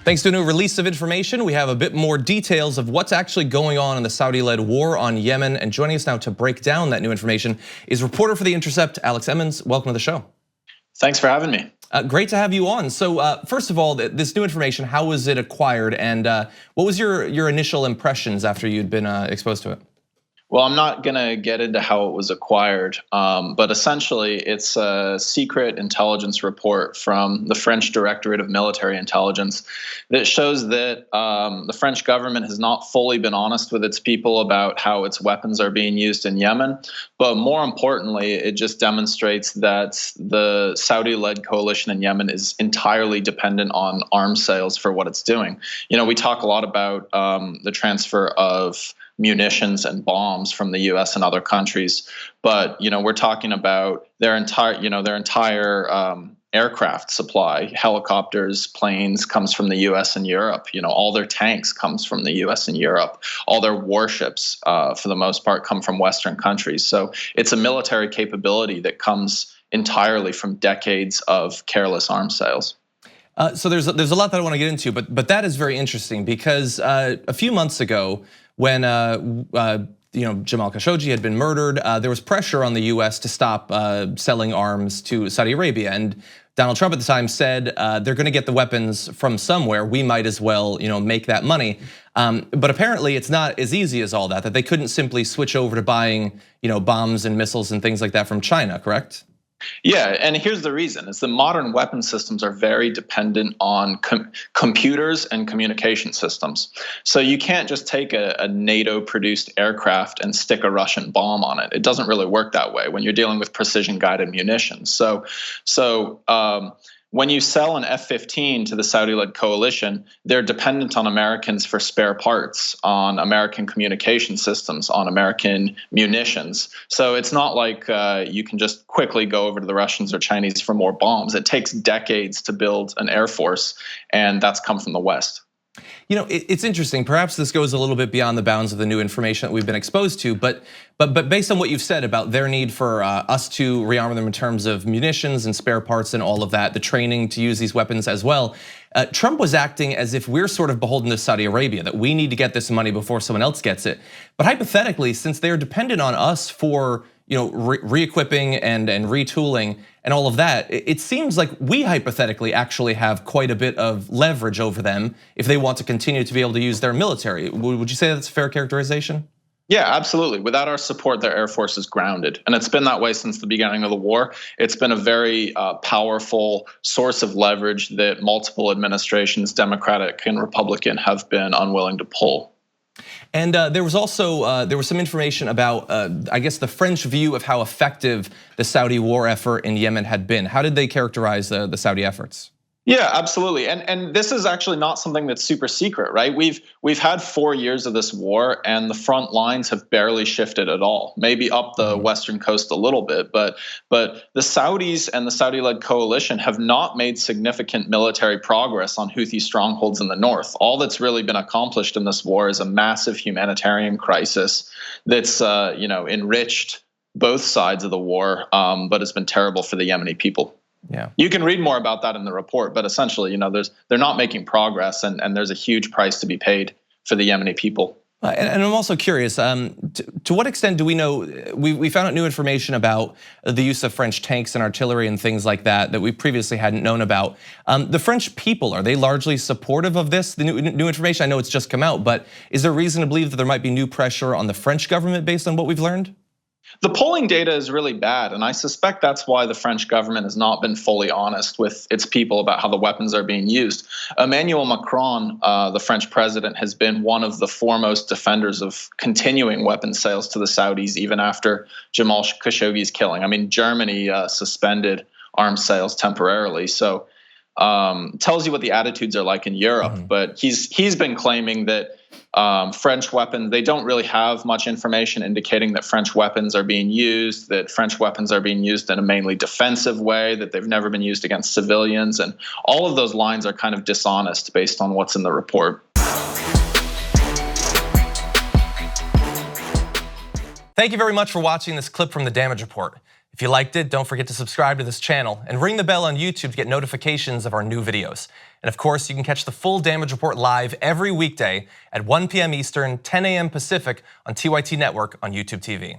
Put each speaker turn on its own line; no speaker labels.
Thanks to a new release of information, we have a bit more details of what's actually going on in the Saudi-led war on Yemen. And joining us now to break down that new information is reporter for The Intercept, Alex Emmons. Welcome to the show.
Thanks for having me.
Great to have you on. So first of all, this new information, how was it acquired, and what was your initial impressions after you'd been exposed to it?
Well, I'm not going to get into how it was acquired, but essentially it's a secret intelligence report from the French Directorate of Military Intelligence that shows that the French government has not fully been honest with its people about how its weapons are being used in Yemen. But more importantly, it just demonstrates that the Saudi-led coalition in Yemen is entirely dependent on arms sales for what it's doing. You know, we talk a lot about the transfer of munitions and bombs from the U.S. and other countries, but we're talking about their entire aircraft supply, helicopters, planes comes from the U.S. and Europe. All their tanks comes from the U.S. and Europe. All their warships, for the most part, come from Western countries. So it's a military capability that comes entirely from decades of careless arms sales.
So there's a lot that I want to get into, but that is very interesting because a few months ago, when Jamal Khashoggi had been murdered, there was pressure on the U.S. to stop selling arms to Saudi Arabia, and Donald Trump at the time said they're going to get the weapons from somewhere. We might as well, make that money. But apparently, it's not as easy as all that. That they couldn't simply switch over to buying, bombs and missiles and things like that from China. Correct?
Yeah, and here's the reason: is the modern weapon systems are very dependent on computers and communication systems. So you can't just take a NATO-produced aircraft and stick a Russian bomb on it. It doesn't really work that way when you're dealing with precision-guided munitions. So when you sell an F-15 to the Saudi-led coalition, they're dependent on Americans for spare parts, on American communication systems, on American munitions. So it's not like you can just quickly go over to the Russians or Chinese for more bombs. It takes decades to build an air force, and that's come from the West.
It's interesting. Perhaps this goes a little bit beyond the bounds of the new information that we've been exposed to, but based on what you've said about their need for us to rearm them in terms of munitions and spare parts and all of that, the training to use these weapons as well, Trump was acting as if we're sort of beholden to Saudi Arabia, that we need to get this money before someone else gets it. But hypothetically, since they're dependent on us for re-equipping and retooling and all of that, it seems like we hypothetically actually have quite a bit of leverage over them if they want to continue to be able to use their military. Would you say that's a fair characterization?
Yeah, absolutely. Without our support, their air force is grounded. And it's been that way since the beginning of the war. It's been a very powerful source of leverage that multiple administrations, Democratic and Republican, have been unwilling to pull.
And there was also some information about, I guess, the French view of how effective the Saudi war effort in Yemen had been. How did they characterize the Saudi efforts?
Yeah, absolutely. And this is actually not something that's super secret, right? We've had 4 years of this war, and the front lines have barely shifted at all. Maybe up the western coast a little bit, but the Saudis and the Saudi-led coalition have not made significant military progress on Houthi strongholds in the north. All that's really been accomplished in this war is a massive humanitarian crisis that's enriched both sides of the war, but has been terrible for the Yemeni people.
Yeah,
you can read more about that in the report, but essentially, they're not making progress, and there's a huge price to be paid for the Yemeni people.
And I'm also curious, to what extent do we know? We found out new information about the use of French tanks and artillery and things like that we previously hadn't known about. The French people, are they largely supportive of this? The new information, I know it's just come out, but is there reason to believe that there might be new pressure on the French government based on what we've learned?
The polling data is really bad, and I suspect that's why the French government has not been fully honest with its people about how the weapons are being used. Emmanuel Macron, the French president, has been one of the foremost defenders of continuing weapons sales to the Saudis even after Jamal Khashoggi's killing. I mean, Germany suspended arms sales temporarily, so tells you what the attitudes are like in Europe. But he's been claiming that French weapons, they don't really have much information indicating that French weapons are being used, that French weapons are being used in a mainly defensive way, that they've never been used against civilians. And all of those lines are kind of dishonest based on what's in the report.
Thank you very much for watching this clip from the Damage Report. If you liked it, don't forget to subscribe to this channel and ring the bell on YouTube to get notifications of our new videos. And of course, you can catch the full Damage Report live every weekday at 1 p.m. Eastern, 10 a.m. Pacific on TYT Network on YouTube TV.